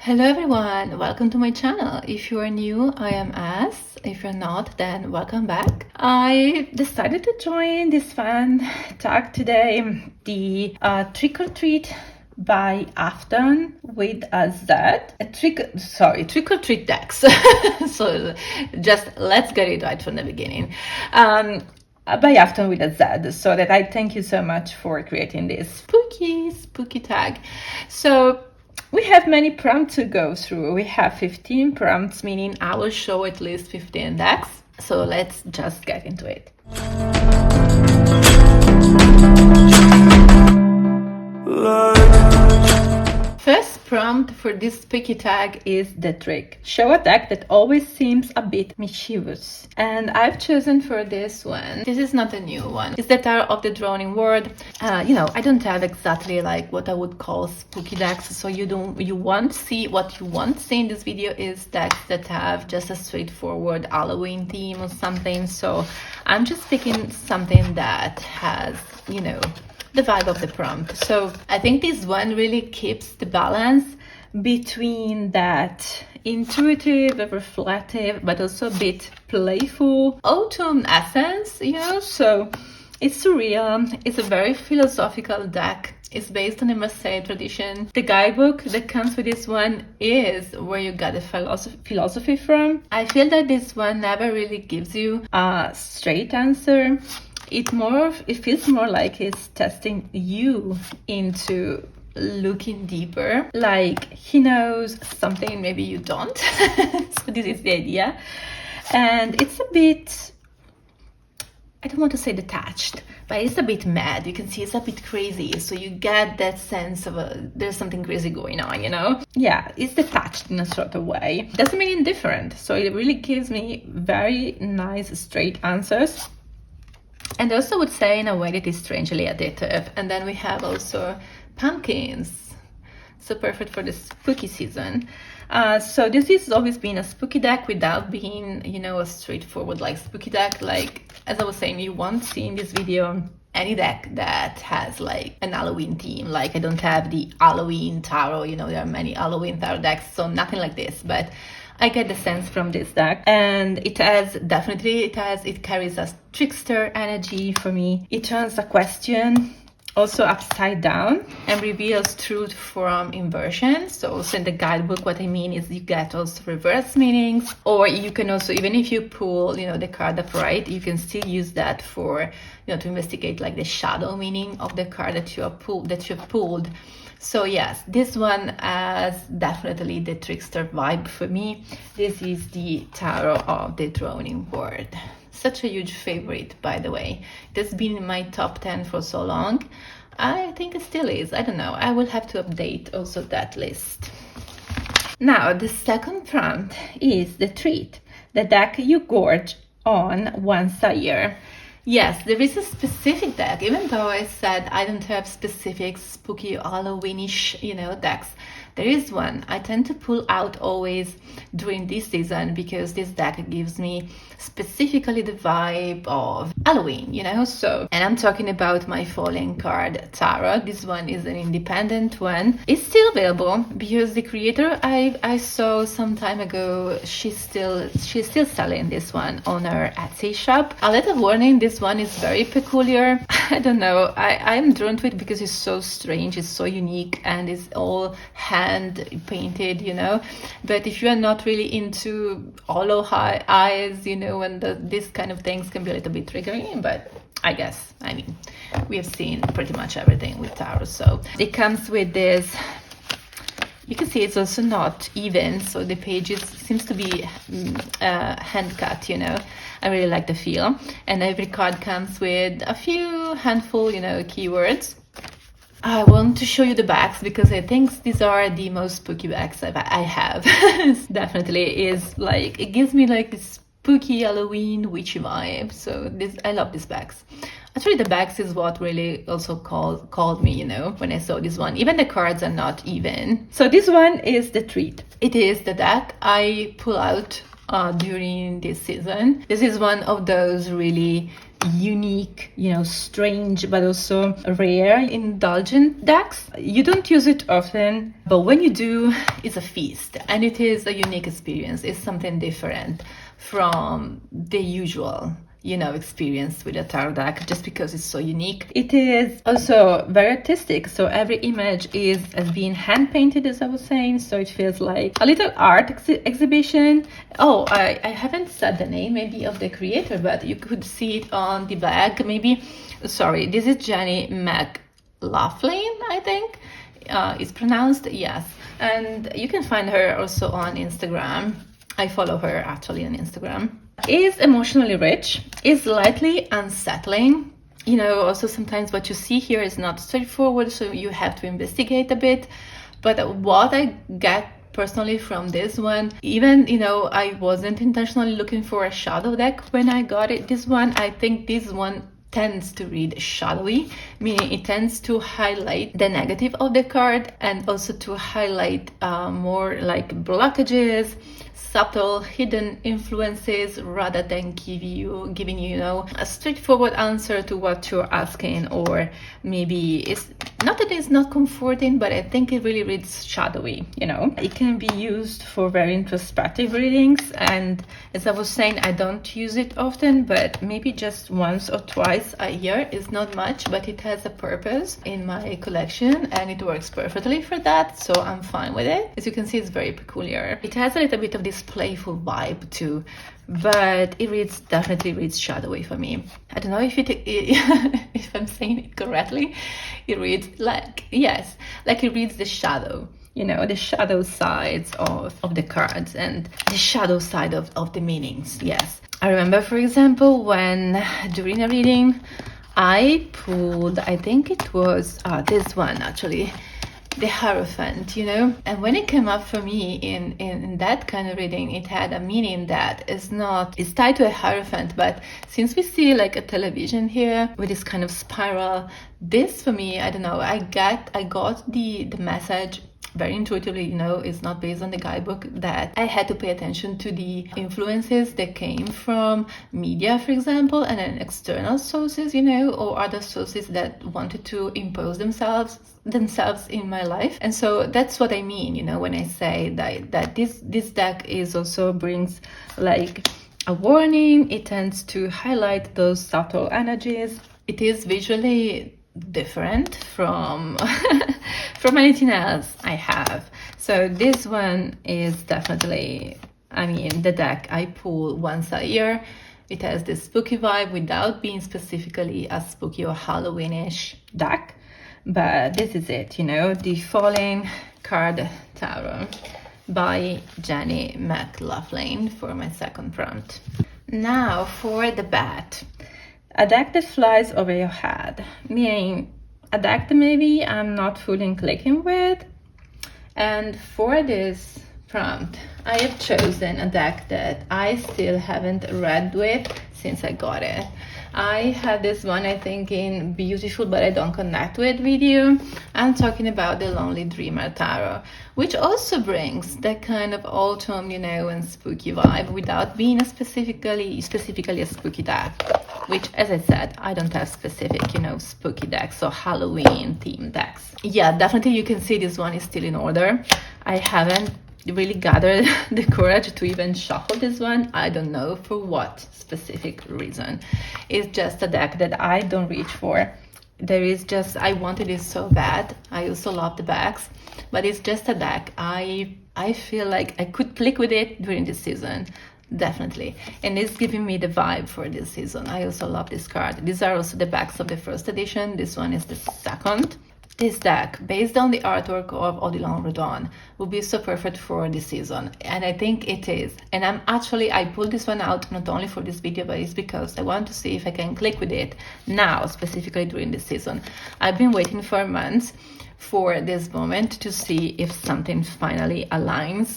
Hello everyone, welcome to my channel. If you are new, I am As. If you're not, then welcome back. I decided to join this fun tag today, the trick or treat by Afton with a Z. Trick or treat decks. So just let's get it right from the beginning. By Afton with a Z, so that I thank you so much for creating this spooky tag. So we have many prompts to go through. We have 15 prompts, meaning I will show at least 15 decks. So let's just get into it. First prompt for this spooky tag is the trick. Show a deck that always seems a bit mischievous. And I've chosen for this one, this is not a new one, it's the Tarot of the Droning World. I don't have exactly like what I would call spooky decks, so what you won't see in this video is decks that have just a straightforward Halloween theme or something. So I'm just picking something that has, the vibe of the prompt. So I think this one really keeps the balance between that intuitive, reflective, but also a bit playful autumn essence, so it's surreal. It's a very philosophical deck. It's based on the Marseille tradition. The guidebook that comes with this one is where you got the philosophy from. I feel that this one never really gives you a straight answer. It feels more like it's testing you into looking deeper, like he knows something maybe you don't. So this is the idea. And it's a bit, I don't want to say detached, but it's a bit mad. You can see it's a bit crazy, so you get that sense of there's something crazy going on, Yeah, it's detached in a sort of way. Doesn't mean indifferent, so it really gives me very nice straight answers. And also would say in a way that is strangely addictive. And then we have also pumpkins, so perfect for the spooky season. So this has always been a spooky deck without being, a straightforward like spooky deck. Like, as I was saying, you won't see in this video any deck that has like an Halloween theme. Like, I don't have the Halloween tarot, there are many Halloween tarot decks, so nothing like this, but I get the sense from this deck, and it carries a trickster energy for me. It turns a question also upside down and reveals truth from inversion. So also in the guidebook, what I mean is you get also reverse meanings, or you can also, even if you pull, the card upright, you can still use that for, to investigate like the shadow meaning of the card that you have pulled. So yes, this one has definitely the trickster vibe for me. This is the Tarot of the Droning World. Such a huge favorite, by the way. It has been in my top 10 for so long. I think it still is. I don't know. I will have to update also that list. Now, the second prompt is the treat, the deck you gorge on once a year. Yes, there is a specific deck, even though I said I don't have specific spooky Halloweenish, decks. There is one I tend to pull out always during this season because this deck gives me specifically the vibe of Halloween, so. And I'm talking about my Falling card tarot. This one is an independent one. It's still available because the creator I saw some time ago, she's still selling this one on her Etsy shop. A little warning, this one is very peculiar. I don't know, I'm drawn to it because it's so strange, it's so unique, and it's all hand painted, but if you are not really into hollow eyes, and this kind of things can be a little bit triggering, but we have seen pretty much everything with tarot. So it comes with this, you can see it's also not even, so the pages seems to be hand cut, I really like the feel. And every card comes with a few handful, keywords. I want to show you the backs because I think these are the most spooky backs I have. Definitely is like, it gives me like this spooky Halloween witchy vibe. So I love these backs. Actually, the backs is what really also called me, when I saw this one. Even the cards are not even. So this one is the treat. It is the deck I pull out during this season. This is one of those really unique, strange, but also rare, indulgent decks. You don't use it often, but when you do, it's a feast, and it is a unique experience. It's something different from the usual experience with a tarot deck, just because it's so unique. It is also very artistic, so every image has been hand painted, as I was saying, so it feels like a little art exhibition. Oh, I haven't said the name maybe of the creator, but you could see it on the bag maybe. Sorry, this is Jenny McLaughlin, I think it's pronounced, yes, and you can find her also on Instagram. I follow her actually on Instagram. Is emotionally rich, is slightly unsettling. Also sometimes what you see here is not straightforward, so you have to investigate a bit. But what I get personally from this one, even, I wasn't intentionally looking for a shadow deck when I got it. This one, I think this one tends to read shadowy, meaning it tends to highlight the negative of the card and also to highlight more like blockages, subtle hidden influences, rather than giving you a straightforward answer to what you're asking. Or maybe it's not that it's not comforting, but I think it really reads shadowy. It can be used for very introspective readings, and as I was saying, I don't use it often, but maybe just once or twice a year is not much, but it has a purpose in my collection and it works perfectly for that, so I'm fine with it. As you can see, it's very peculiar. It has a little bit of this playful vibe too, but it definitely reads shadowy for me. I don't know if if I'm saying it correctly. It reads like it reads the shadow, the shadow sides of the cards and the shadow side of the meanings. Yes, I remember, for example, when during a reading I pulled, I think it was this one actually, the Hierophant, and when it came up for me in that kind of reading, it had a meaning that it's tied to a Hierophant, but since we see like a television here with this kind of spiral, this for me, I don't know, I got the message very intuitively. It's not based on the guidebook, that I had to pay attention to the influences that came from media, for example, and then external sources, or other sources that wanted to impose themselves in my life. And so that's what I mean, when I say that this deck is also brings like a warning. It tends to highlight those subtle energies. It is visually different from from anything else I have. So this one is definitely, the deck I pull once a year. It has this spooky vibe without being specifically a spooky or Halloweenish deck, but this is it, the Falling Card Tarot by Jenny McLaughlin for my second prompt. Now for the bat. A deck that flies over your head, meaning a deck that maybe I'm not fully clicking with. And for this prompt, I have chosen a deck that I still haven't read with since I got it. I had this one, I think, in Beautiful But I Don't Connect With video. I'm talking about the Lonely Dreamer Tarot, which also brings that kind of autumn, and spooky vibe without being specifically a spooky deck, which, as I said, I don't have specific, spooky decks or Halloween themed decks. Yeah, definitely you can see this one is still in order. I haven't really gathered the courage to even shuffle this one. I don't know for what specific reason. It's just a deck that I don't reach for. I wanted it so bad. I also love the backs, but it's just a deck I feel like I could click with it during this season, definitely, and it's giving me the vibe for this season. I also love this card. These are also the backs of the first edition. This one is the second. This deck, based on the artwork of Odilon Rodon, would be so perfect for this season, and I think it is. And I pulled this one out not only for this video, but it's because I want to see if I can click with it now, specifically during this season. I've been waiting for months for this moment to see if something finally aligns.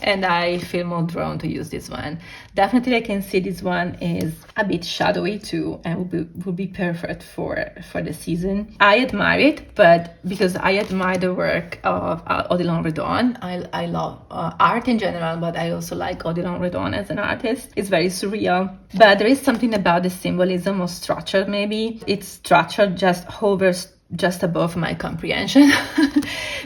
and I feel more drawn to use this one. Definitely I can see this one is a bit shadowy too, and would be perfect for the season. I admire it, but because I admire the work of Odilon Redon, I love art in general, but I also like Odilon Redon as an artist. It's very surreal, but there is something about the symbolism of structure. Maybe its structure just hovers just above my comprehension.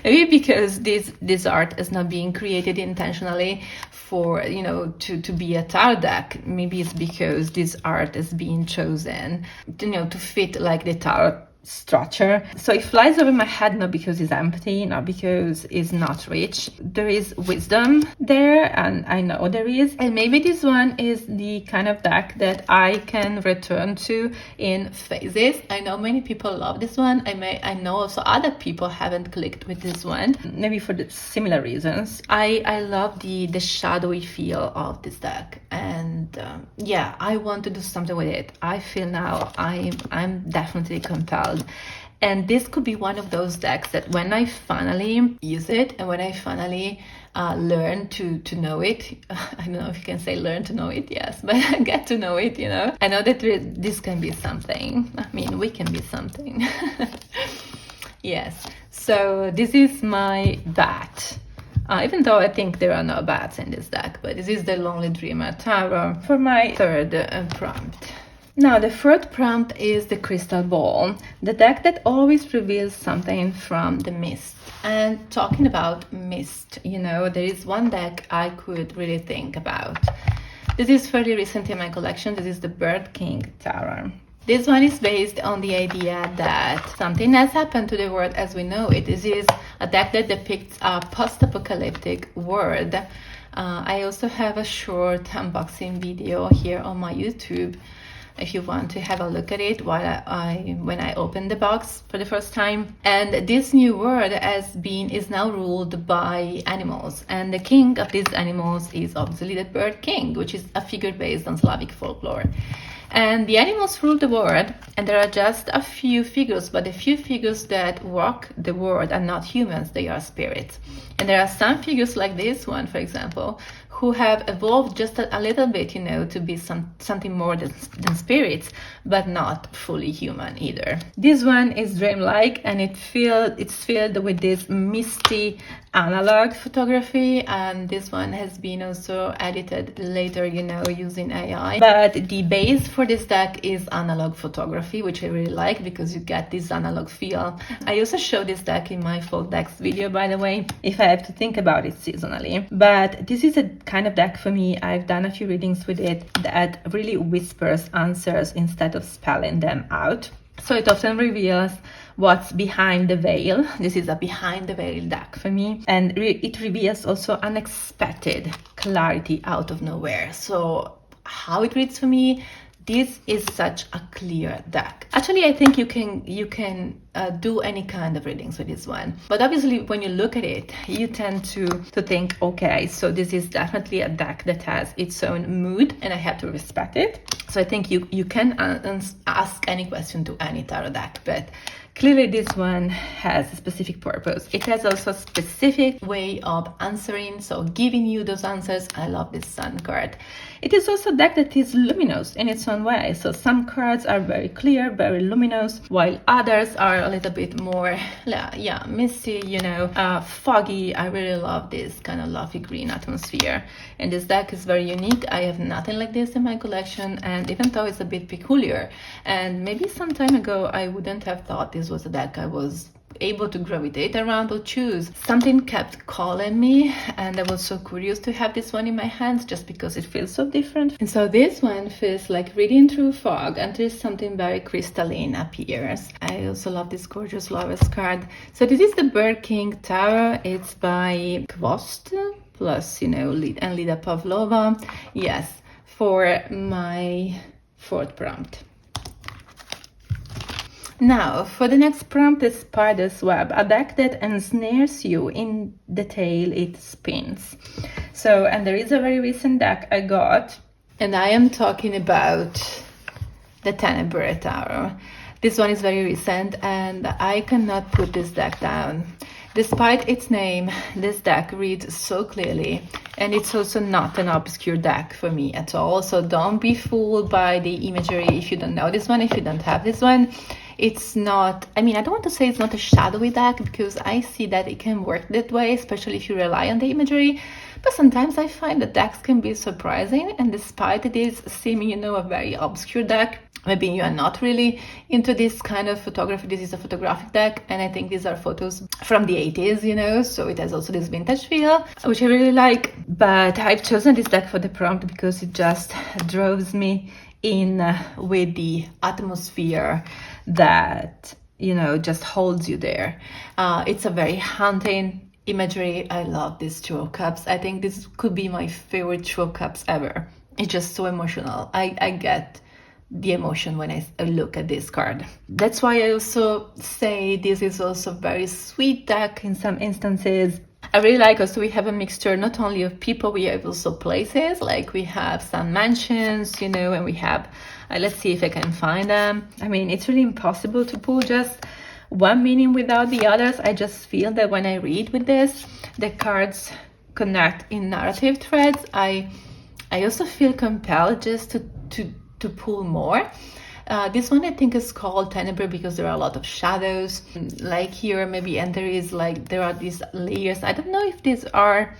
Maybe because this art is not being created intentionally for, to be a tarot deck. Maybe it's because this art is being chosen, to fit like the tarot structure. So it flies over my head, not because it's empty, not because it's not rich. There is wisdom there, and I know there is. And maybe this one is the kind of deck that I can return to in phases. I know many people love this one. I know also other people haven't clicked with this one, maybe for the similar reasons. I love the shadowy feel of this deck, and yeah, I want to do something with it. I feel now I'm definitely compelled. And this could be one of those decks that when I finally use it, and when I finally learn to know it, I don't know if you can say learn to know it, yes, but get to know it, I know that this can be something. I mean, we can be something. Yes, so this is my bat. Even though I think there are no bats in this deck, but this is the Lonely Dreamer Tarot for my third prompt. Now, the third prompt is the Crystal Ball, the deck that always reveals something from the mist. And talking about mist, there is one deck I could really think about. This is fairly recent in my collection. This is the Bird King Tarot. This one is based on the idea that something has happened to the world as we know it. This is a deck that depicts a post-apocalyptic world. I also have a short unboxing video here on my YouTube if you want to have a look at it when I opened the box for the first time. And this new world is now ruled by animals, and the king of these animals is obviously the Bird King, which is a figure based on Slavic folklore. And the animals rule the world, and there are just a few figures, but the few figures that walk the world are not humans, they are spirits. And there are some figures like this one, for example, who have evolved just a little bit, to be something more than spirits, but not fully human either. This one is dreamlike, and it's filled with this misty analog photography, and this one has been also edited later, using AI. But the base for this deck is analog photography, which I really like because you get this analog feel. I also show this deck in my full decks video, by the way, if I have to think about it seasonally. But this is a kind of deck for me. I've done a few readings with it that really whispers answers instead of spelling them out. So it often reveals what's behind the veil. This is a behind the veil deck for me. And it reveals also unexpected clarity out of nowhere. So how it reads for me, this is such a clear deck. Actually, I think you can do any kind of readings with this one. But obviously, when you look at it, you tend to think, okay, so this is definitely a deck that has its own mood, and I have to respect it. So I think you can ask any question to any tarot deck, but clearly this one has a specific purpose. It has also a specific way of answering, so giving you those answers. I love this Sun card. It is also a deck that is luminous in its own way. So some cards are very clear, very luminous, while others are a little bit more, misty, foggy. I really love this kind of lovely green atmosphere. And this deck is very unique. I have nothing like this in my collection, and even though it's a bit peculiar, and maybe some time ago I wouldn't have thought this was a deck I was able to gravitate around or choose. Something kept calling me, and I was so curious to have this one in my hands just because it feels so different. And so this one feels like reading through fog until something very crystalline appears. I also love this gorgeous Lovers card. So this is the Bird King Tarot. It's by Kvost plus, Lida Pavlova. Yes, for my fourth prompt. Now, for the next prompt is Spider's Web, a deck that ensnares you in the tail it spins. So, and there is a very recent deck I got, and I am talking about the Tenebrae Tarot. This one is very recent, and I cannot put this deck down. Despite its name, this deck reads so clearly, and it's also not an obscure deck for me at all. So don't be fooled by the imagery if you don't know this one, if you don't have this one. It's not, I mean, I don't want to say it's not a shadowy deck, because I see that it can work that way, especially if you rely on the imagery. But sometimes I find that decks can be surprising, and despite it is seeming, you know, a very obscure deck, maybe you are not really into this kind of photography. This is a photographic deck, and I think these are photos from the 80s, you know, so it has also this vintage feel, which I really like. But I've chosen this deck for the prompt because it just draws me in with the atmosphere that, you know, just holds you there. It's a very haunting imagery. I love these Two of Cups. I think this could be my favorite Two of Cups ever. It's just so emotional. I get the emotion when I look at this card. That's why I also say this is also a very sweet deck in some instances. I really like also we have a mixture not only of people, we have also places, like we have some mansions, you know, and we have, let's see if I can find them. I mean, it's really impossible to pull just one meaning without the others. I just feel that when I read with this, the cards connect in narrative threads. I also feel compelled just to pull more. This one I think is called Tenebrae because there are a lot of shadows, like here maybe, and there are these layers. I don't know if these are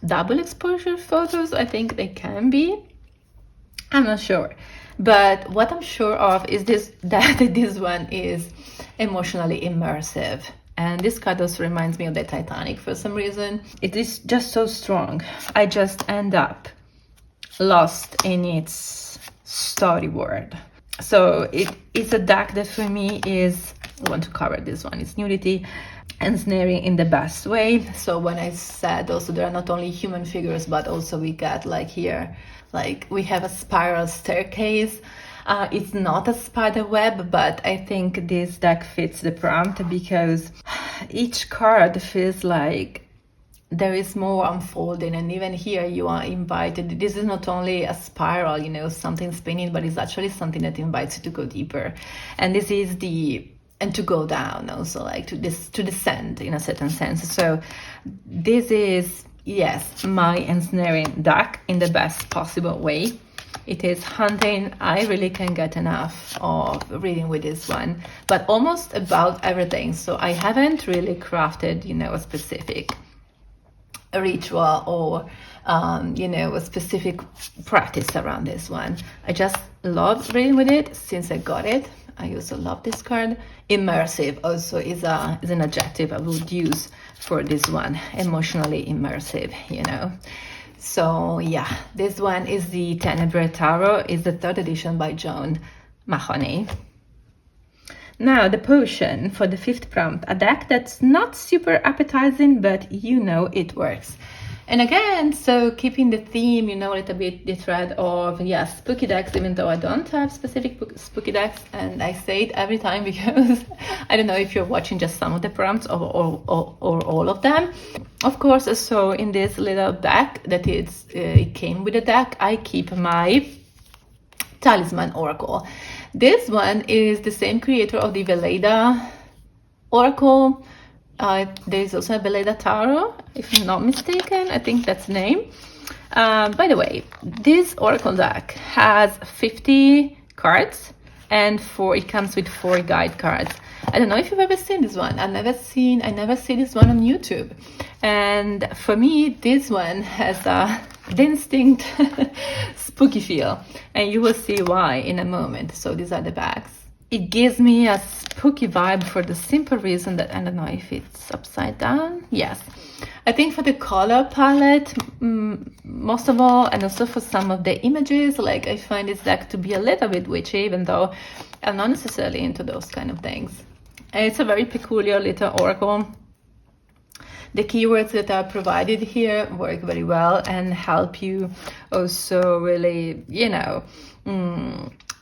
double exposure photos. I think they can be. I'm not sure. But what I'm sure of is that this one is emotionally immersive. And this card also reminds me of the Titanic for some reason. It is just so strong. I just end up lost in its story world. So it's a deck that for me is, I want to cover this one, it's nudity and snaring in the best way. So when I said also there are not only human figures, but also we got like here, like we have a spiral staircase. It's not a spider web, but I think this deck fits the prompt because each card feels like there is more unfolding, and even here you are invited. This is not only a spiral, you know, something spinning, but it's actually something that invites you to go deeper. And this is and to go down also, like to descend in a certain sense. So this is, yes, my ensnaring deck in the best possible way. It is hunting. I really can get enough of reading with this one, but almost about everything. So I haven't really crafted, you know, a specific ritual or you know, a specific practice around this one. I just love reading with it since I got it. I also love this card. Immersive also is an adjective I would use for this one. Emotionally immersive, you know. So yeah, this one is the Tenebrae Tarot. It's the 3rd edition by Joan Mahoney. Now, the potion for the 5th prompt, a deck that's not super appetizing, but you know it works. And again, so keeping the theme, you know, a little bit the thread of, yeah, spooky decks, even though I don't have specific spooky decks, and I say it every time because I don't know if you're watching just some of the prompts or all of them. Of course, so in this little bag that it came with the deck, I keep my Talisman Oracle. This one is the same creator of the Veleda Oracle. There is also a Veleda Tarot, if I'm not mistaken. I think that's the name. By the way, this Oracle deck has 50 cards, and it comes with 4 guide cards. I don't know if you've ever seen this one. I never see this one on YouTube. And for me, this one has a distinct spooky feel, and you will see why in a moment. So these are the bags. It gives me a spooky vibe for the simple reason that, I don't know if it's upside down. Yes. I think for the color palette, most of all, and also for some of the images, like I find this deck to be a little bit witchy, even though I'm not necessarily into those kind of things. And it's a very peculiar little oracle. The keywords that are provided here work very well and help you also really, you know,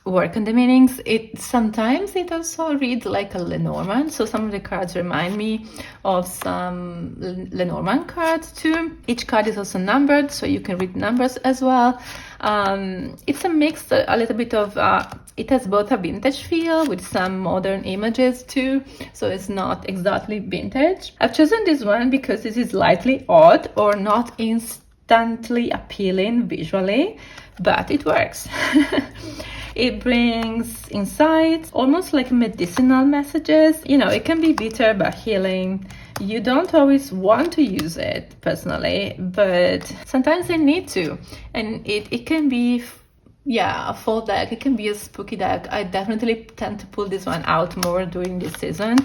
work on the meanings. It sometimes it also reads like a Lenormand, so some of the cards remind me of some Lenormand cards too. Each card is also numbered, so you can read numbers as well. It's a mix, a little bit of it has both a vintage feel with some modern images too, so it's not exactly vintage. I've chosen this one because this is slightly odd or not instantly appealing visually, but it works. It brings insights, almost like medicinal messages. You know, it can be bitter but healing. You don't always want to use it personally, but sometimes I need to. And it can be, yeah, a full deck. It can be a spooky deck. I definitely tend to pull this one out more during this season.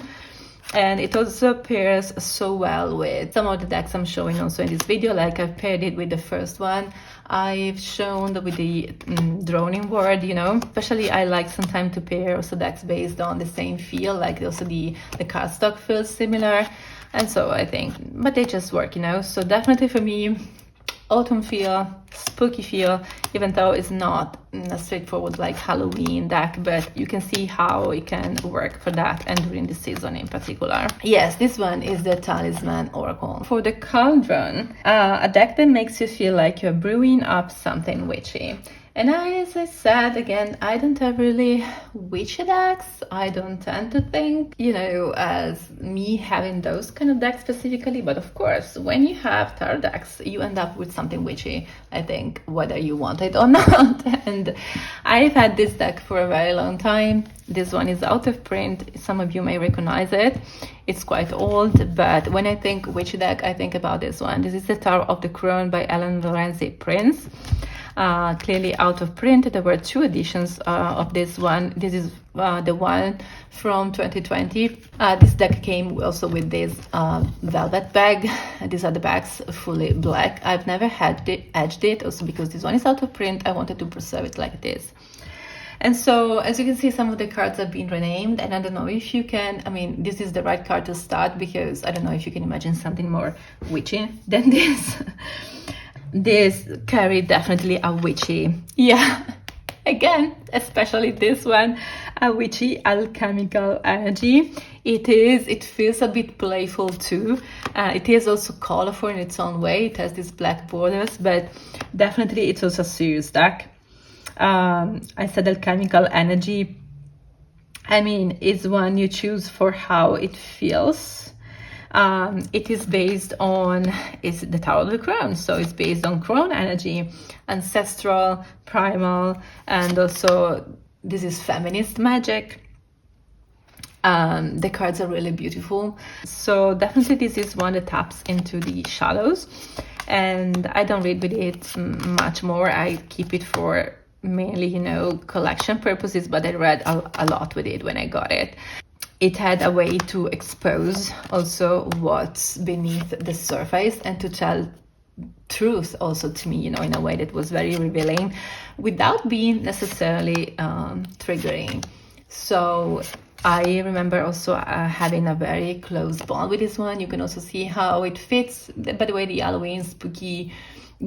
And it also pairs so well with some of the decks I'm showing also in this video. Like I've paired it with the first one I've shown with the droning word, you know. Especially I like sometimes to pair also decks based on the same feel, like also the cardstock feels similar. And so I think, but they just work, you know. So definitely for me, autumn feel, spooky feel, even though it's not a straightforward like Halloween deck, but you can see how it can work for that and during the season in particular. Yes, this one is the Talisman Oracle. For the Cauldron, a deck that makes you feel like you're brewing up something witchy. And as I said, again, I don't have really witchy decks. I don't tend to think, you know, as me having those kind of decks specifically. But of course, when you have tarot decks, you end up with something witchy, I think, whether you want it or not. And I've had this deck for a very long time. This one is out of print. Some of you may recognize it. It's quite old, but when I think witchy deck, I think about this one. This is the Tower of the Crown by Ellen Lorenzi Prince. Clearly out of print. There were two editions of this one. This is the one from 2020. This deck came also with this velvet bag. These are the bags, fully black. I've never had edged it, also because this one is out of print. I wanted to preserve it like this. And so, as you can see, some of the cards have been renamed, and I don't know if you can, I mean, this is the right card to start, because I don't know if you can imagine something more witchy than this. This carried definitely a witchy, yeah, again, especially this one, a witchy alchemical energy. It feels a bit playful too. It is also colorful in its own way. It has these black borders, but definitely it's also a serious deck. I said alchemical energy. I mean, it's one you choose for how it feels. It is based on, it's the Tower of the Crown, so it's based on crown energy, ancestral, primal, and also this is feminist magic. The cards are really beautiful, so definitely this is one that taps into the shadows, and I don't read with it much more. I keep it for mainly, you know, collection purposes, but I read a lot with it when I got it. It had a way to expose also what's beneath the surface and to tell truth also to me, you know, in a way that was very revealing without being necessarily triggering. So I remember also having a very close bond with this one. You can also see how it fits, by the way, the Halloween spooky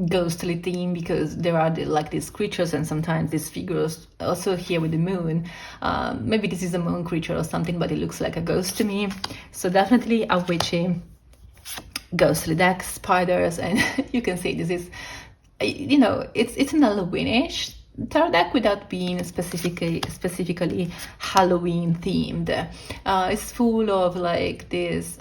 ghostly theme, because there are like these creatures and sometimes these figures also here with the moon. Maybe this is a moon creature or something, but it looks like a ghost to me. So definitely a witchy ghostly deck, spiders, and you can see this is, you know, it's an Halloweenish tarot deck without being specifically Halloween themed. It's full of like this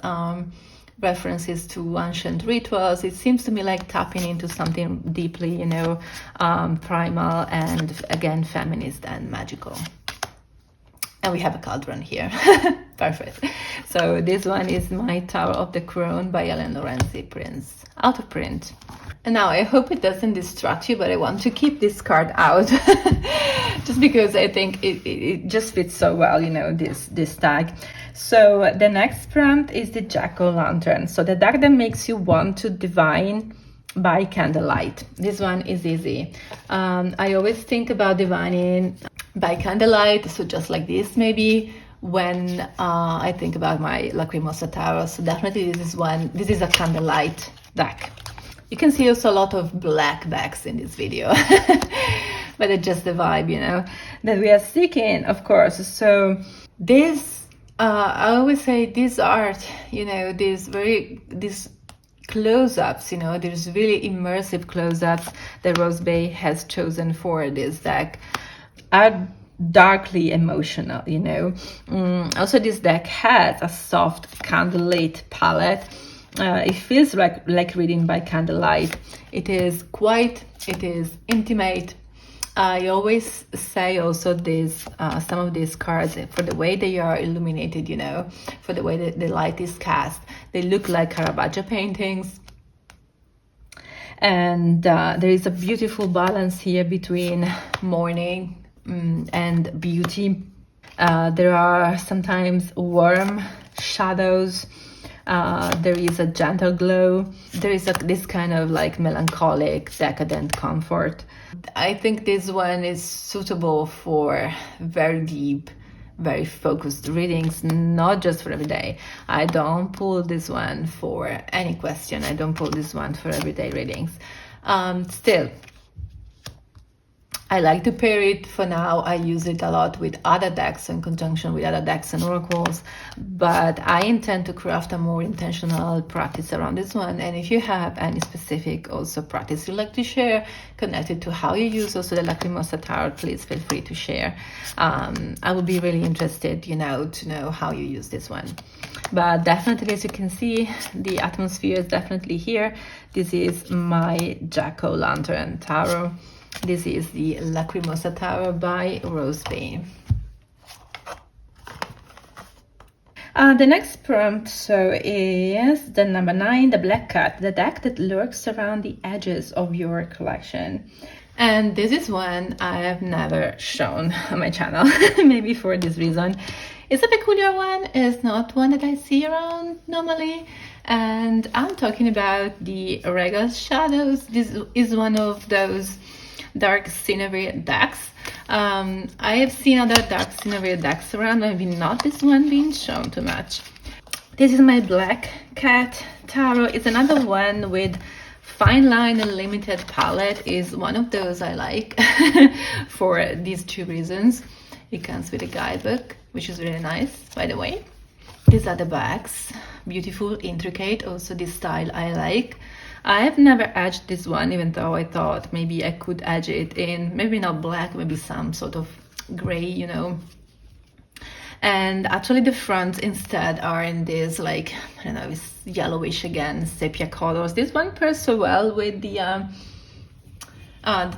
references to ancient rituals. It seems to me like tapping into something deeply, you know, primal and again feminist and magical. And we have a cauldron here. Perfect. So this one is my Tower of the Crown by Ellen Lorenzi Prince, out of print. And now I hope it doesn't distract you, but I want to keep this card out just because I think it just fits so well, you know, this tag. So the next prompt is the Jack-o'-lantern. So the deck that makes you want to divine by candlelight. This one is easy. I always think about divining by candlelight, so just like this maybe, when I think about my Lacrimosa Tarot. So definitely this is a candlelight deck. You can see also a lot of black decks in this video. but it's just the vibe, you know, that we are seeking, of course. So this, I always say this art, you know, these close-ups, you know, there's really immersive close-ups that Rose Bay has chosen for this deck are darkly emotional, you know. Also, this deck has a soft candlelit palette. It feels like reading by candlelight. It is intimate. I always say also this, some of these cards, for the way they are illuminated, you know, for the way that the light is cast, they look like Caravaggio paintings. And there is a beautiful balance here between mourning and beauty. There are sometimes warm shadows. There is a gentle glow. There is this kind of like melancholic, decadent comfort. I think this one is suitable for very deep, very focused readings, not just for every day. I don't pull this one for any question. I don't pull this one for everyday readings. Still, I like to pair it for now. I use it a lot with other decks in conjunction with other decks and oracles, but I intend to craft a more intentional practice around this one. And if you have any specific also practice you'd like to share connected to how you use also the Lacrimosa Tarot, please feel free to share. I would be really interested, you know, to know how you use this one. But definitely, as you can see, the atmosphere is definitely here. This is my Jack-o'-lantern tarot. This is the Lacrimosa Tarot by Rose Bay. The next prompt is the number 9, the Black Cat, the deck that lurks around the edges of your collection. And this is one I have never shown on my channel, maybe for this reason. It's a peculiar one, it's not one that I see around normally. And I'm talking about the Regal Shadows. This is one of those dark scenery decks. I have seen other dark scenery decks around, maybe not this one being shown too much. This is my Black Cat tarot. It's another one with fine line and limited palette. Is one of those I like for these two reasons. It comes with a guidebook, which is really nice, by the way. These are the backs, beautiful, intricate. Also this style I like. I have never edged this one, even though I thought maybe I could edge it in, maybe not black, maybe some sort of gray, you know. And actually the fronts instead are in this, like, I don't know, it's yellowish again, sepia colors. This one pairs so well with the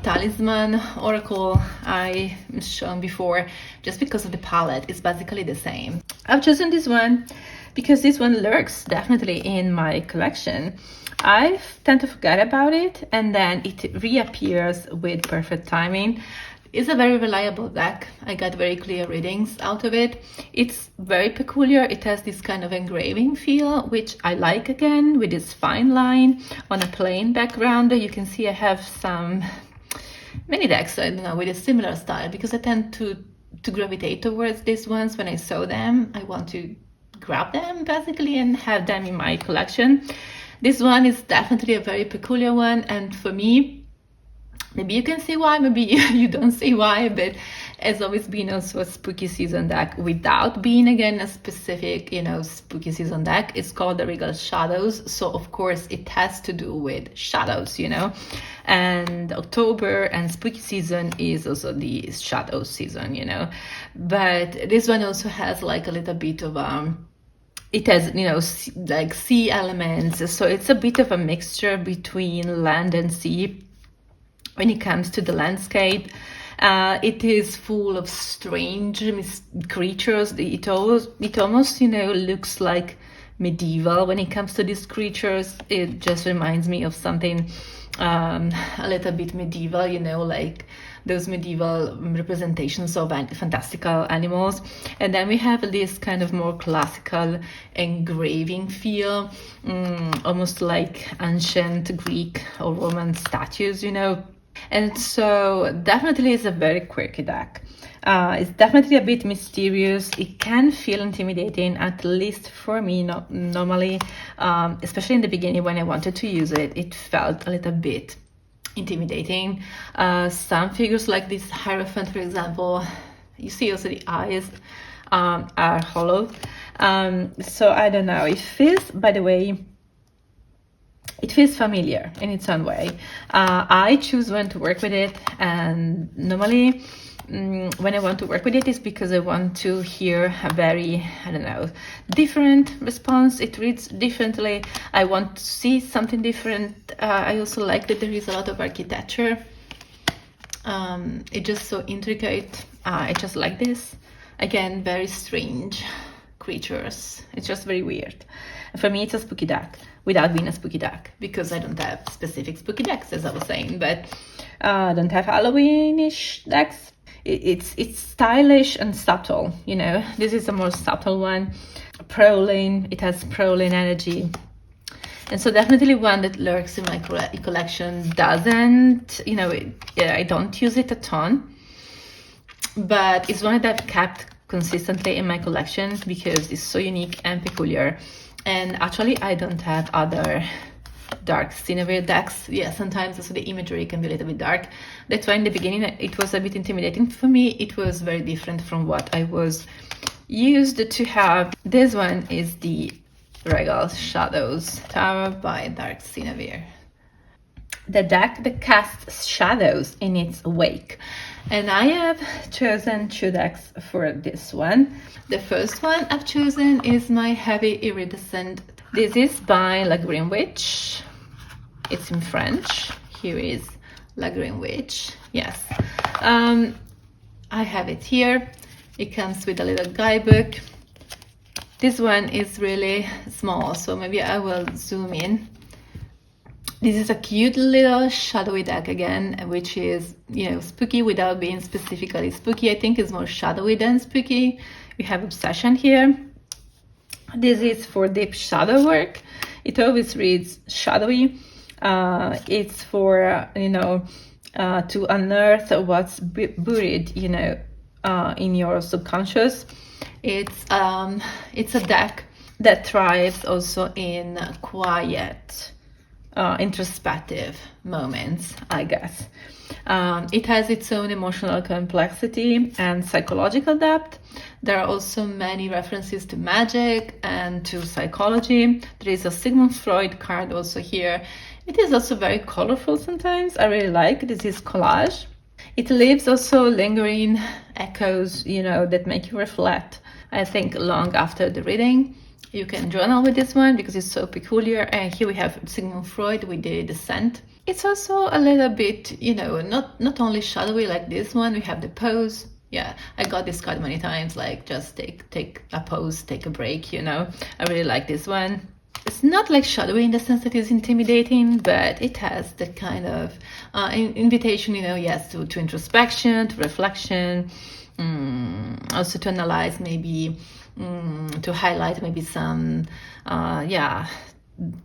Talisman Oracle I shown before, just because of the palette. It's basically the same. I've chosen this one because this one lurks definitely in my collection. I tend to forget about it and then it reappears with perfect timing. It's a very reliable deck. I got very clear readings out of it. It's very peculiar. It has this kind of engraving feel, which I like again, with this fine line on a plain background. You can see I have many decks, I don't know, with a similar style, because I tend to gravitate towards these ones. When I saw them, I want to grab them basically and have them in my collection. This one is definitely a very peculiar one, and for me, maybe you can see why, maybe you don't see why, but it's always been also a spooky season deck without being again a specific, you know, spooky season deck. It's called the Regal Shadows, so of course it has to do with shadows, you know, and October and spooky season is also the shadow season, you know. But this one also has like a little bit of it has, you know, like sea elements, so it's a bit of a mixture between land and sea when it comes to the landscape. It is full of strange creatures. It almost, you know, looks like medieval when it comes to these creatures. It just reminds me of something a little bit medieval, you know, like those medieval representations of fantastical animals. And then we have this kind of more classical engraving feel, almost like ancient Greek or Roman statues, you know. And so definitely it's a very quirky deck. It's definitely a bit mysterious. It can feel intimidating, at least for me, not normally, especially in the beginning when I wanted to use it. It felt a little bit intimidating. Some figures like this Hierophant, for example, you see also the eyes are hollow. So I don't know, it feels, by the way, it feels familiar in its own way. I choose when to work with it, and normally when I want to work with it is because I want to hear a very, I don't know, different response. It reads differently. I want to see something different. I also like that there is a lot of architecture. It's just so intricate. I just like this. Again, very strange creatures. It's just very weird. For me, it's a spooky deck without being a spooky deck, because I don't have specific spooky decks, as I was saying, but I don't have Halloweenish decks. It's stylish and subtle, you know. This is a more subtle one. Prowling, it has prowling energy. And so definitely one that lurks in my collection. Doesn't, you know, I don't use it a ton, but it's one that I've kept consistently in my collection because it's so unique and peculiar. And actually I don't have other dark Cinewear decks. Yeah, sometimes also the imagery can be a little bit dark. That's why in the beginning it was a bit intimidating for me. It was very different from what I was used to have. This one is the Regal Shadows Tower by Dark Cinewear. The deck that casts shadows in its wake. And I have chosen 2 decks for this one. The first one I've chosen is my Heavy Iridescent. This is by La Green Witch. It's in French. Here is La Green Witch. Yes. I have it here. It comes with a little guidebook. This one is really small, so maybe I will zoom in. This is a cute little shadowy deck again, which is, you know, spooky without being specifically spooky. I think it's more shadowy than spooky. We have Obsession here. This is for deep shadow work. It always reads shadowy. It's for, you know, to unearth what's buried, you know, in your subconscious. It's a deck that thrives also in quiet, introspective moments, I guess. It has its own emotional complexity and psychological depth. There are also many references to magic and to psychology. There is a Sigmund Freud card also here. It is also very colorful sometimes. I really like this. Is collage. It leaves also lingering echoes, you know, that make you reflect, I think, long after the reading. You can journal with this one because it's so peculiar. And here we have Sigmund Freud with the descent. It's also a little bit, you know, not only shadowy like this one. We have the pose. Yeah, I got this card many times, like just take a pose, take a break, you know. I really like this one. It's not like shadowy in the sense that it's intimidating, but it has that kind of invitation, you know, yes, to introspection, to reflection, also to analyze, maybe to highlight maybe some,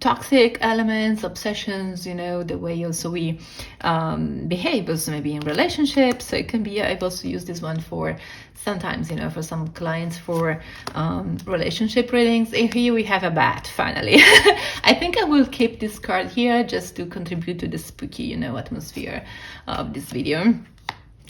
toxic elements, obsessions, you know, the way also we behave, also maybe in relationships. So it can be, I've also used this one for sometimes, you know, for some clients for relationship readings. And here we have a bat, finally. I think I will keep this card here just to contribute to the spooky, you know, atmosphere of this video.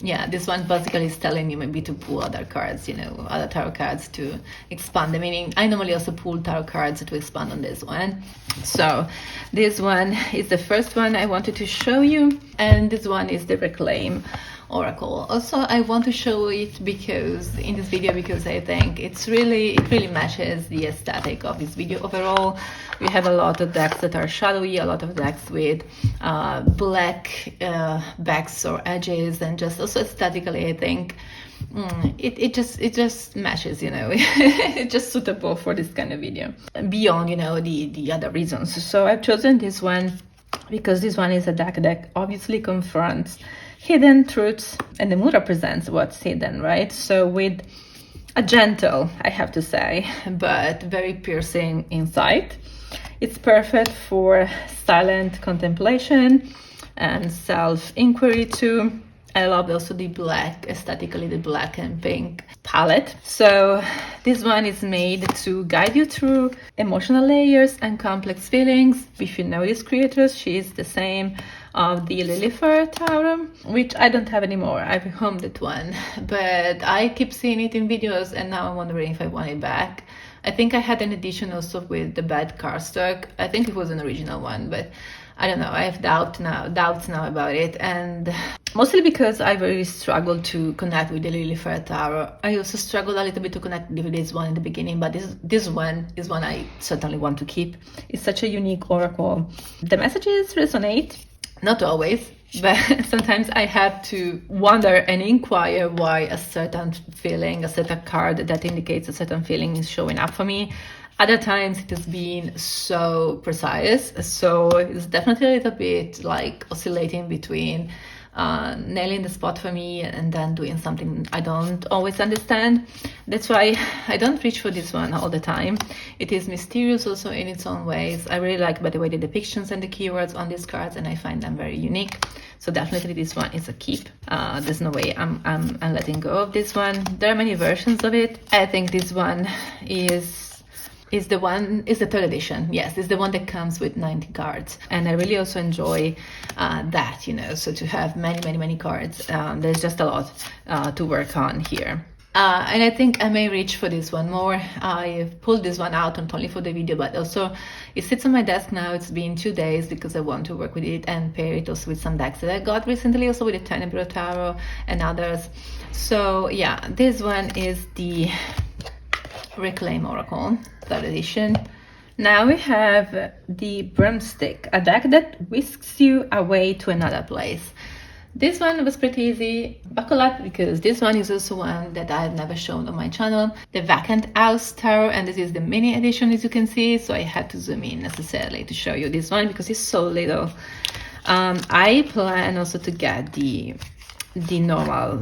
Yeah, this one basically is telling you maybe to pull other cards, you know, other tarot cards to expand the meaning. I normally also pull tarot cards to expand on this one. So this one is the first one I wanted to show you, and this one is the Reclaim Oracle. Also, I want to show it because in this video, because I think it really matches the aesthetic of this video. Overall, we have a lot of decks that are shadowy, a lot of decks with black backs or edges, and just also aesthetically, I think it just matches, you know. It's just suitable for this kind of video beyond, you know, the other reasons. So I've chosen this one because this one is a deck that obviously confronts hidden truths, and the moon represents what's hidden, right? So with a gentle, I have to say, but very piercing insight. It's perfect for silent contemplation and self-inquiry too. I love also the black, aesthetically the black and pink palette. So this one is made to guide you through emotional layers and complex feelings. If you know this creator, she is the same of the Lilifer Tarot, which I don't have anymore. I've rehomed that one, but I keep seeing it in videos and now I'm wondering if I want it back. I think I had an edition also with the bad cardstock. I think it was an original one, but I don't know. I have doubts now about it, and mostly because I really struggled to connect with the Lilifer Tarot. I also struggled a little bit to connect with this one in the beginning, but this one is one I certainly want to keep. It's such a unique oracle. The messages resonate, not always, but sometimes I have to wonder and inquire why a certain feeling, a certain card that indicates a certain feeling is showing up for me. Other times it has been so precise, so it's definitely a little bit like oscillating between nailing the spot for me and then doing something I don't always understand. That's why I don't reach for this one all the time. It is mysterious also in its own ways. I really like, by the way, the depictions and the keywords on these cards, and I find them very unique. So definitely this one is a keep. There's no way I'm letting go of this one. There are many versions of it. I think this one is the third edition. Yes, it's the one that comes with 90 cards, and I really also enjoy that, you know, so to have many cards. There's just a lot to work on here. And I think I may reach for this one more. I've pulled this one out not only for the video, but also it sits on my desk now. It's been 2 days because I want to work with it and pair it also with some decks that I got recently, also with the Tenebro Tarot and others. So yeah, this one is the Reclaim Oracle, third edition. Now we have the Broomstick, a deck that whisks you away to another place. This one was pretty easy. Buckle up, because this one is also one that I've never shown on my channel. The Vacant House Tarot, and this is the mini edition, as you can see, so I had to zoom in necessarily to show you this one because it's so little. I plan also to get the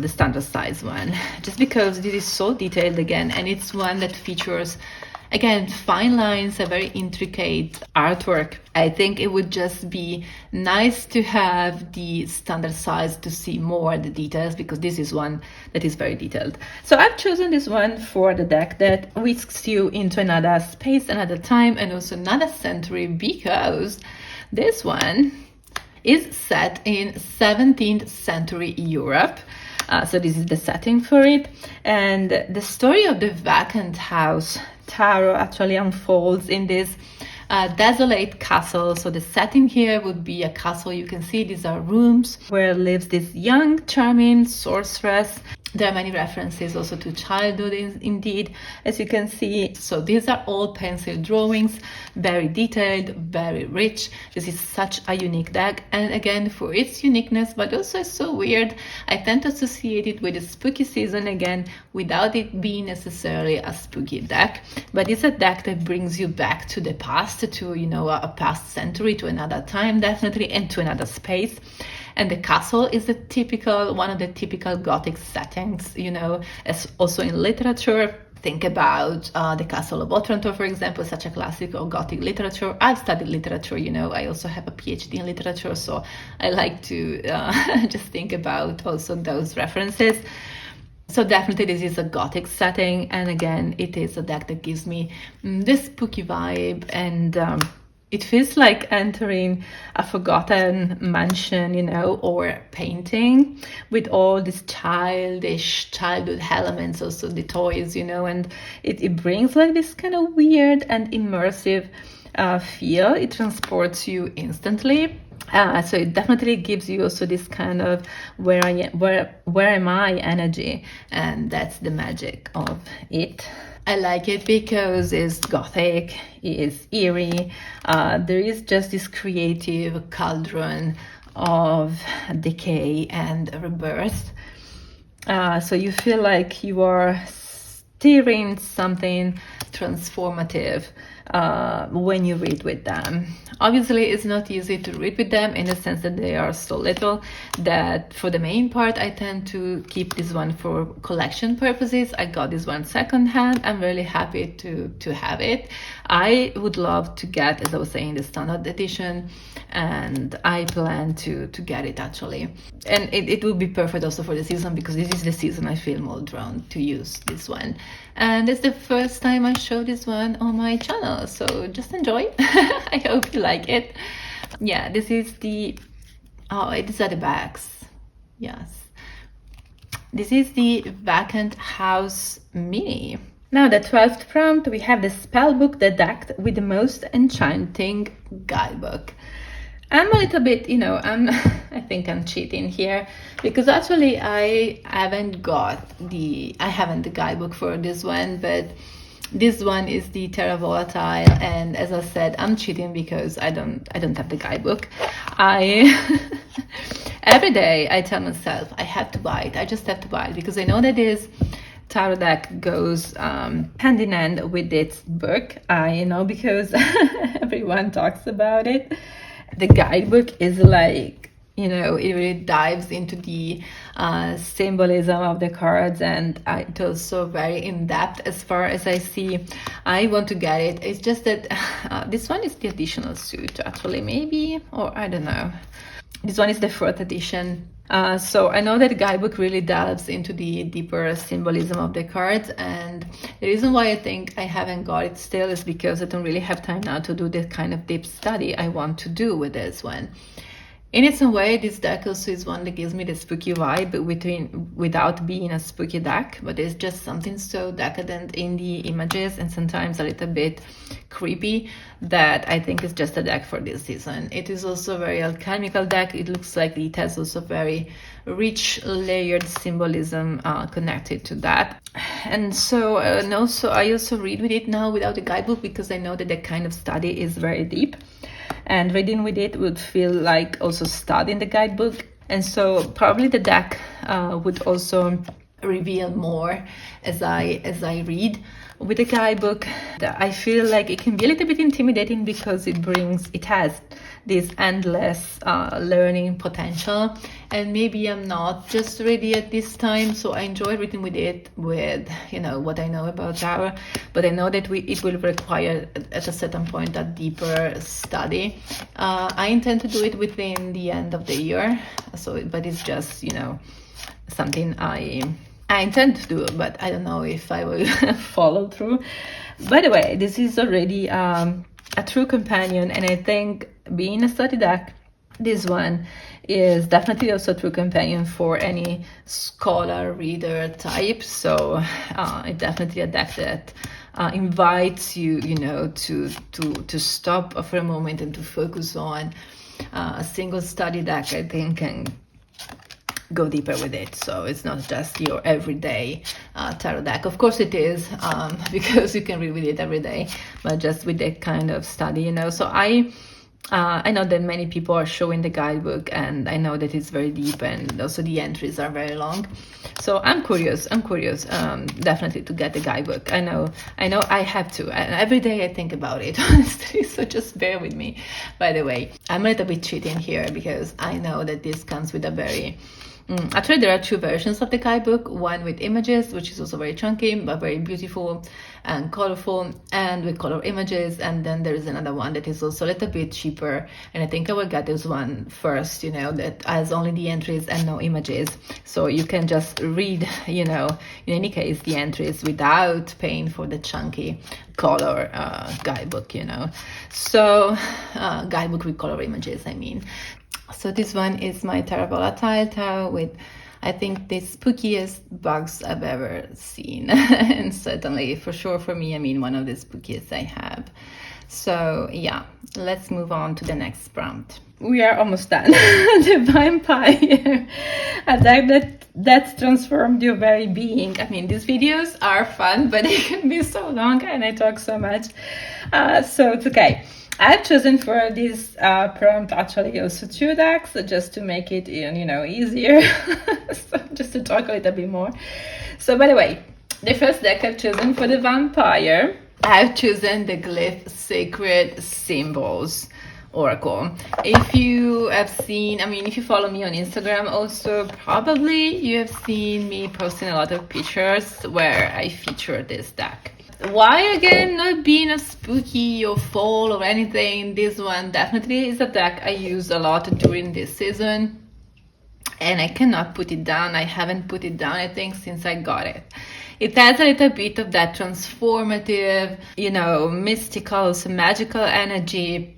standard size one, just because this is so detailed again, and it's one that features again fine lines, a very intricate artwork. I think it would just be nice to have the standard size to see more the details, because this is one that is very detailed. So I've chosen this one for the deck that whisks you into another space, another time, and also another century, because this one is set in 17th century Europe. So this is the setting for it. And the story of the Vacant House Tarot actually unfolds in this desolate castle. So the setting here would be a castle. You can see these are rooms where lives this young, charming sorceress. There are many references also to childhood indeed, as you can see. So these are all pencil drawings, very detailed, very rich. This is such a unique deck, and again, for its uniqueness, but also it's so weird, I tend to associate it with the spooky season again, without it being necessarily a spooky deck. But it's a deck that brings you back to the past, to, you know, a past century, to another time definitely, and to another space. And the castle is one of the typical Gothic settings, you know, as also in literature. Think about the Castle of Otranto, for example, such a classic of Gothic literature. I've studied literature, you know, I also have a PhD in literature, so I like to just think about also those references. So definitely this is a Gothic setting, and again, it is a deck that gives me this spooky vibe, and it feels like entering a forgotten mansion, you know, or painting, with all these childhood elements, also the toys, you know, and it brings like this kind of weird and immersive feel. It transports you instantly. So it definitely gives you also this kind of where am I energy, and that's the magic of it. I like it because it's Gothic, it's eerie. There is just this creative cauldron of decay and rebirth. So you feel like you are stirring something transformative when you read with them. Obviously, it's not easy to read with them in the sense that they are so little that for the main part, I tend to keep this one for collection purposes. I got this one secondhand. I'm really happy to have it. I would love to get, as I was saying, the standard edition, and I plan to get it actually. And it would be perfect also for the season, because this is the season I feel more drawn to use this one. And it's the first time I show this one on my channel, so just enjoy. I hope you like it. Yeah, this is the, oh, these are the bags. Yes. This is the Vacant House Mini. Now, the 12th prompt, we have the spellbook, the deck with the most enchanting guidebook. I'm a little bit, I think I'm cheating here, because actually I haven't the guidebook for this one, but this one is the Terra Volatile, and as I said, I'm cheating because I don't have the guidebook. Every day I tell myself I have to buy it. I just have to buy it because I know that this tarot deck goes hand in hand with its book. I know because everyone talks about it. The guidebook is like, it really dives into the symbolism of the cards, and it's also very in-depth as far as I see. I want to get it. It's just that this one is the additional suit, actually, maybe, or I don't know. This one is the 4th edition. So I know that the guidebook really delves into the deeper symbolism of the cards, and the reason why I think I haven't got it still is because I don't really have time now to do the kind of deep study I want to do with this one. In its own way, this deck also is one that gives me the spooky vibe without being a spooky deck, but it's just something so decadent in the images and sometimes a little bit creepy that I think is just a deck for this season. It is also a very alchemical deck. It looks like it has also very rich layered symbolism connected to that. And so I also read with it now without a guidebook, because I know that that kind of study is very deep. And reading with it would feel like also studying the guidebook. And so probably the deck would also reveal more as I read. With the guidebook, I feel like it can be a little bit intimidating because it has this endless learning potential, and maybe I'm not just ready at this time, so I enjoy reading with it with what I know about tarot, but I know that it will require at a certain point a deeper study. I intend to do it within the end of the year, but it's just something I intend to do, but I don't know if I will follow through. By the way, this is already a true companion, and I think being a study deck, this one is definitely also a true companion for any scholar reader type. So it's definitely a deck that invites you, to stop for a moment and to focus on a single study deck, I think, and go deeper with it. So it's not just your everyday tarot deck. Of course it is, because you can read with it every day, but just with that kind of study, So I know that many people are showing the guidebook, and I know that it's very deep, and also the entries are very long. So I'm curious, definitely to get the guidebook. I know I have to, and every day I think about it, honestly, so just bear with me. By the way, I'm a little bit cheating here because I know that this comes with a very actually, there are two versions of the guidebook, one with images, which is also very chunky, but very beautiful and colorful, and with color images, and then there is another one that is also a little bit cheaper, and I think I will get this one first, that has only the entries and no images, so you can just read, in any case, the entries without paying for the chunky color guidebook, so guidebook with color images, I mean. So this one is my Terra Volatile tarot with, I think, the spookiest bugs I've ever seen. And certainly, for sure, for me, one of the spookiest I have. So yeah, let's move on to the next prompt. We are almost done. The Vampire. A deck that's transformed your very being. These videos are fun, but they can be so long and I talk so much. So it's okay. I've chosen for this prompt actually also two decks, just to make it easier, so just to talk a little bit more. So by the way, the first deck I've chosen for the Vampire I've chosen the Glyph Sacred Symbols Oracle. If you have seen, I mean, if you follow me on Instagram also, probably you have seen me posting a lot of pictures where I feature this deck. Why again not being a spooky or fall or anything? This one definitely is a deck I use a lot during this season. And I cannot put it down. I haven't put it down, I think, since I got it. It has a little bit of that transformative, mystical, so magical energy.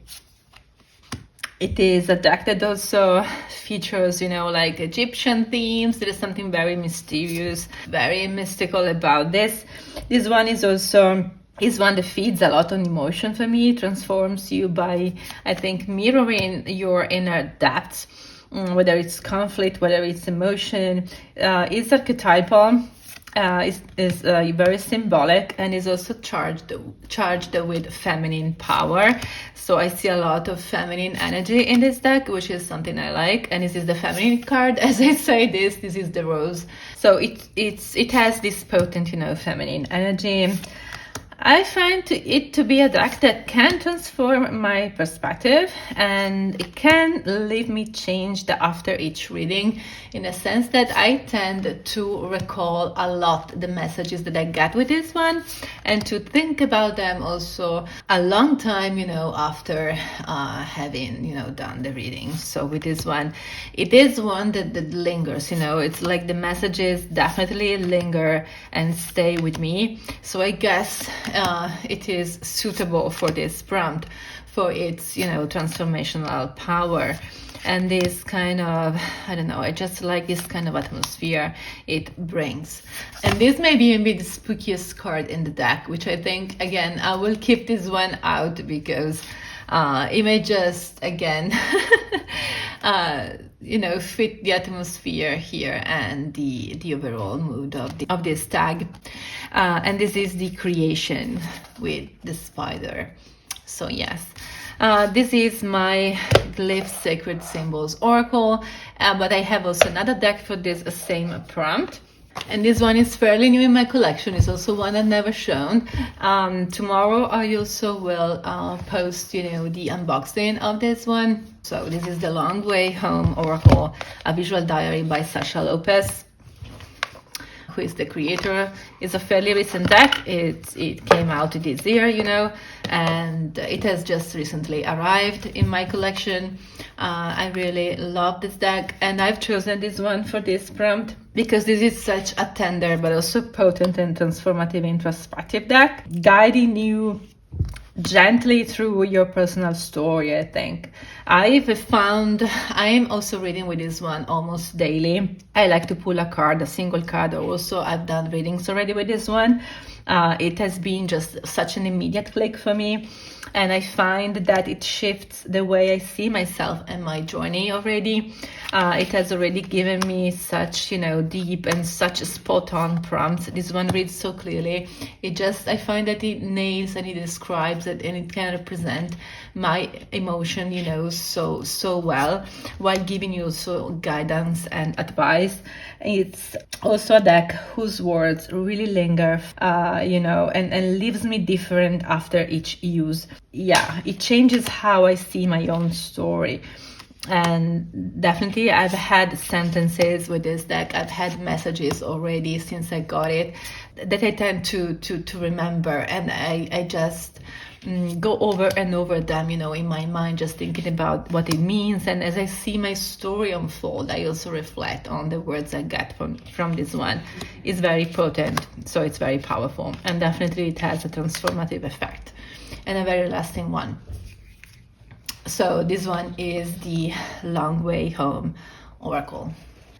It is a deck that also features, like Egyptian themes. There is something very mysterious, very mystical about this. This one is also one that feeds a lot on emotion for me, transforms you by, I think, mirroring your inner depths. Whether it's conflict, whether it's emotion, it's archetypal, is very symbolic, and is also charged with feminine power. So I see a lot of feminine energy in this deck, which is something I like. And this is the feminine card, as I say this is the rose. So it has this potent, feminine energy. I find it to be a deck that can transform my perspective, and it can leave me changed after each reading, in a sense that I tend to recall a lot the messages that I get with this one, and to think about them also a long time, after having, done the reading. So with this one, it is one that lingers, it's like the messages definitely linger and stay with me. So I guess it is suitable for this prompt, for its transformational power, and this kind of, I don't know, I just like this kind of atmosphere it brings. And this may be the spookiest card in the deck, which I think, again, I will keep this one out because it may just, again, fit the atmosphere here and the overall mood of this tag. And this is the creation with the spider. So yes, this is my Glyph Sacred Symbols Oracle, but I have also another deck for this same prompt. And this one is fairly new in my collection. It's also one I've never shown. Tomorrow I also will post, the unboxing of this one. So this is the Long Way Home Oracle, a visual diary by Sasha Lopez, who is the creator. It's a fairly recent deck. It came out this year, and it has just recently arrived in my collection. I really love this deck, and I've chosen this one for this prompt because this is such a tender but also potent and transformative introspective deck, guiding you gently through your personal story. I think I've found I'm also reading with this one almost daily. I like to pull a single card. Also, I've done readings already with this one. It has been just such an immediate click for me, and I find that it shifts the way I see myself and my journey already. It has already given me such, deep and such spot-on prompts. This one reads so clearly. I find that it nails and it describes it, and it can represent my emotion, so well, while giving you also guidance and advice. It's also a deck whose words really linger, and leaves me different after each use. Yeah, it changes how I see my own story. And definitely I've had sentences with this deck, I've had messages already since I got it that I tend to remember, and I just go over and over them, in my mind, just thinking about what it means. And as I see my story unfold, I also reflect on the words I get from this one. It's very potent, so it's very powerful, and definitely it has a transformative effect and a very lasting one. So this one is the Long Way Home Oracle.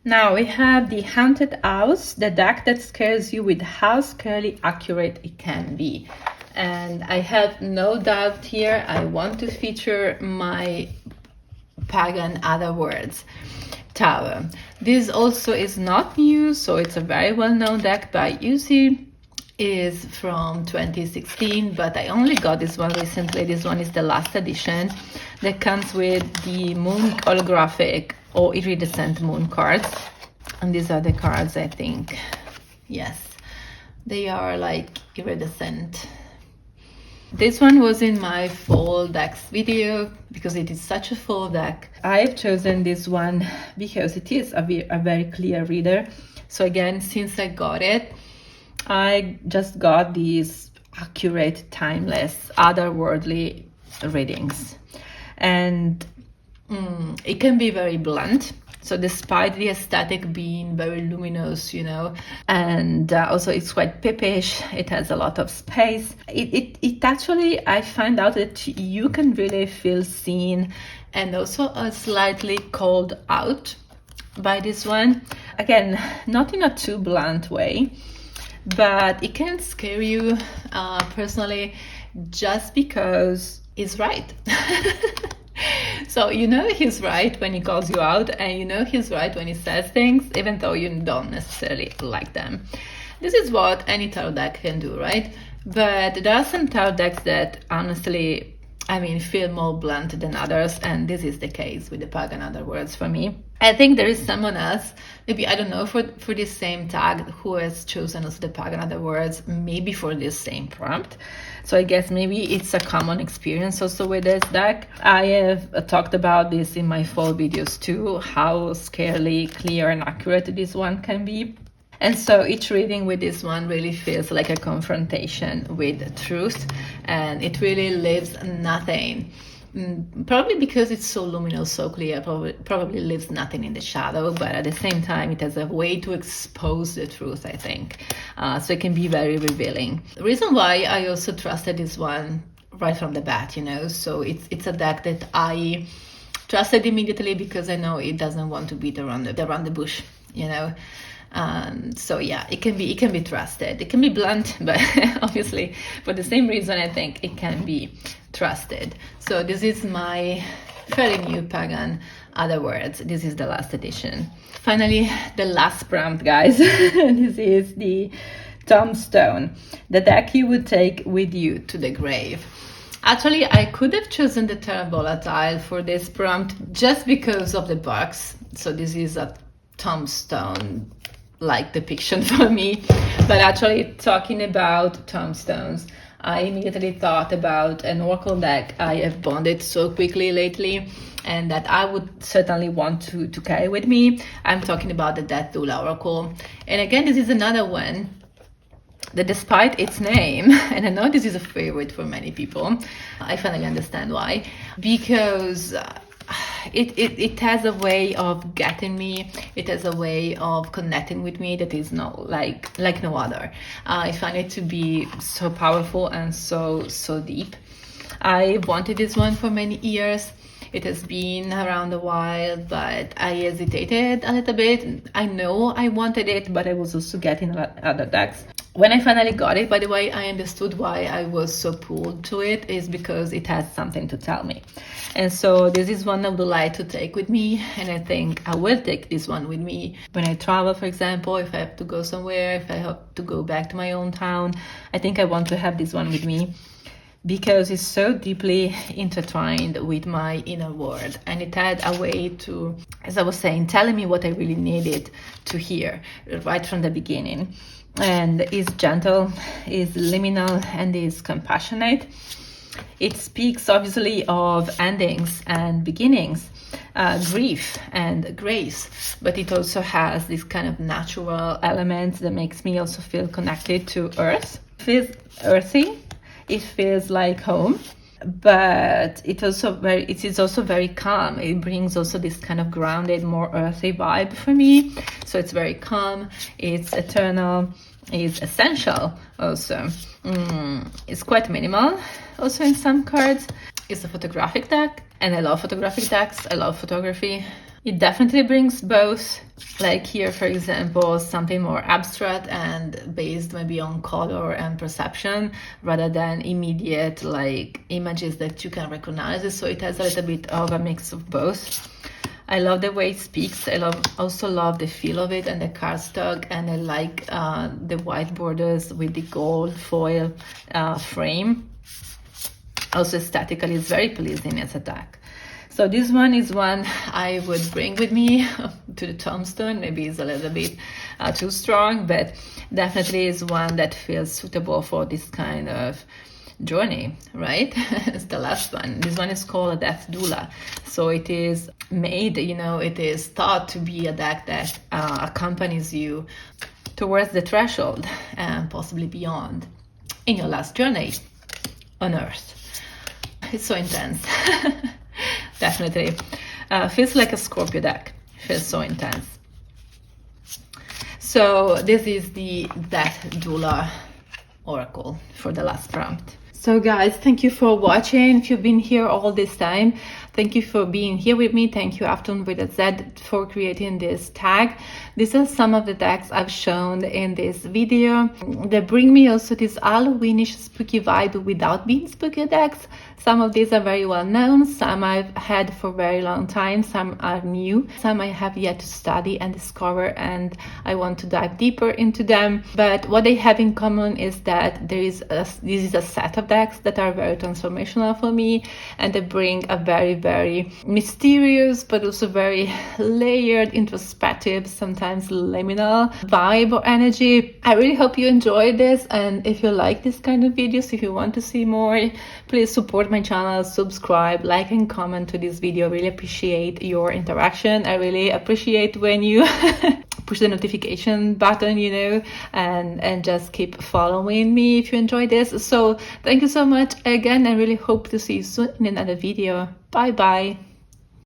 Now we have the Haunted House, the deck that scares you with how scarily accurate it can be. And I have no doubt here I want to feature my Pagan Other Words Tower. This also is not new, so it's a very well-known deck by Uzi. Is from 2016, but I only got this one recently. This one is the last edition that comes with the moon holographic or iridescent moon cards, and these are the cards, I think. Yes, they are like iridescent. This one was in my fall decks video because it is such a full deck. I've chosen this one because it is a very clear reader. So again, since I got it, I just got these accurate, timeless, otherworldly readings. And it can be very blunt. So despite the aesthetic being very luminous, you know, and also it's quite pippish, it has a lot of space. It actually, I find out that you can really feel seen and also slightly called out by this one. Again, not in a too blunt way, but it can scare you personally just because it's right. So you know he's right when he calls you out, and you know he's right when he says things, even though you don't necessarily like them. This is what any tarot deck can do, right? But there are some tarot decks that honestly, I mean, feel more blunt than others, and this is the case with the Pagan Other Words for me. I think there is someone else, maybe, I don't know, for this same tag, who has chosen also the Pagan Other Words, maybe for this same prompt. So I guess maybe it's a common experience also with this deck. I have talked about this in my fall videos too, how scarily clear and accurate this one can be. And so each reading with this one really feels like a confrontation with truth, and it really leaves nothing. Probably because it's so luminous, so clear, probably leaves nothing in the shadow, but at the same time it has a way to expose the truth, I think. So it can be very revealing. The reason why I also trusted this one right from the bat, you know, so it's a deck that I trusted immediately because I know it doesn't want to beat around the bush, you know. So yeah, it can be trusted. It can be blunt, but obviously for the same reason I think it can be trusted. So this is my fairly new Pagan Other Words. This is the last edition. Finally, the last prompt, guys. This is the Tombstone, the deck you would take with you to the grave. Actually, I could have chosen the Terra Volatile for this prompt just because of the box. So this is a tombstone like depiction for me, but actually talking about tombstones, I immediately thought about an oracle deck I have bonded so quickly lately and that I would certainly want to carry with me. I'm talking about the Death Duel Oracle. And again, this is another one that despite its name, and I know this is a favorite for many people, I finally understand why, because it has a way of getting me. It has a way of connecting with me that is not like no other. I find it to be so powerful and so deep. I wanted this one for many years. It has been around a while, but I hesitated a little bit. I know I wanted it, but I was also getting other decks. When I finally got it, by the way, I understood why I was so pulled to it, is because it has something to tell me. And so this is one I would like to take with me, and I think I will take this one with me when I travel, for example, if I have to go somewhere, if I have to go back to my own town. I think I want to have this one with me because it's so deeply intertwined with my inner world, and it had a way to, as I was saying, telling me what I really needed to hear right from the beginning. And is gentle, is liminal, and is compassionate. It speaks obviously of endings and beginnings, grief and grace, but it also has this kind of natural element that makes me also feel connected to earth. It feels earthy, it feels like home, but it is also very calm. It brings also this kind of grounded, more earthy vibe for me. So it's very calm, it's eternal, it's essential also. It's quite minimal also in some cards. It's a photographic deck, and I love photographic decks. I love photography. It definitely brings both, like here, for example, something more abstract and based maybe on color and perception rather than immediate like images that you can recognize. So it has a little bit of a mix of both. I love the way it speaks. I also love the feel of it and the cardstock, and I like the white borders with the gold foil frame. Also aesthetically, it's very pleasing as a deck. So this one is one I would bring with me to the tombstone. Maybe it's a little bit too strong, but definitely is one that feels suitable for this kind of journey, right? It's the last one. This one is called a death doula. So it is made, you know, it is thought to be a deck that accompanies you towards the threshold and possibly beyond in your last journey on Earth. It's so intense. Definitely. Feels like a Scorpio deck. Feels so intense. So this is the Death Doula Oracle for the last prompt. So guys, thank you for watching. If you've been here all this time, thank you for being here with me. Thank you, Afton with a Z, for creating this tag. These are some of the decks I've shown in this video. They bring me also this Halloweenish spooky vibe without being spooky decks. Some of these are very well known, some I've had for a very long time, some are new, some I have yet to study and discover, and I want to dive deeper into them. But what they have in common is that this is a set of decks that are very transformational for me, and they bring a very, very mysterious but also very layered, introspective, sometimes liminal vibe or energy. I really hope you enjoyed this, and if you like this kind of videos, if you want to see more, please support my channel, subscribe, like and comment to this video. Really appreciate your interaction. I really appreciate when you push the notification button, you know, and just keep following me if you enjoy this. So thank you so much again. I really hope to see you soon in another video. Bye bye.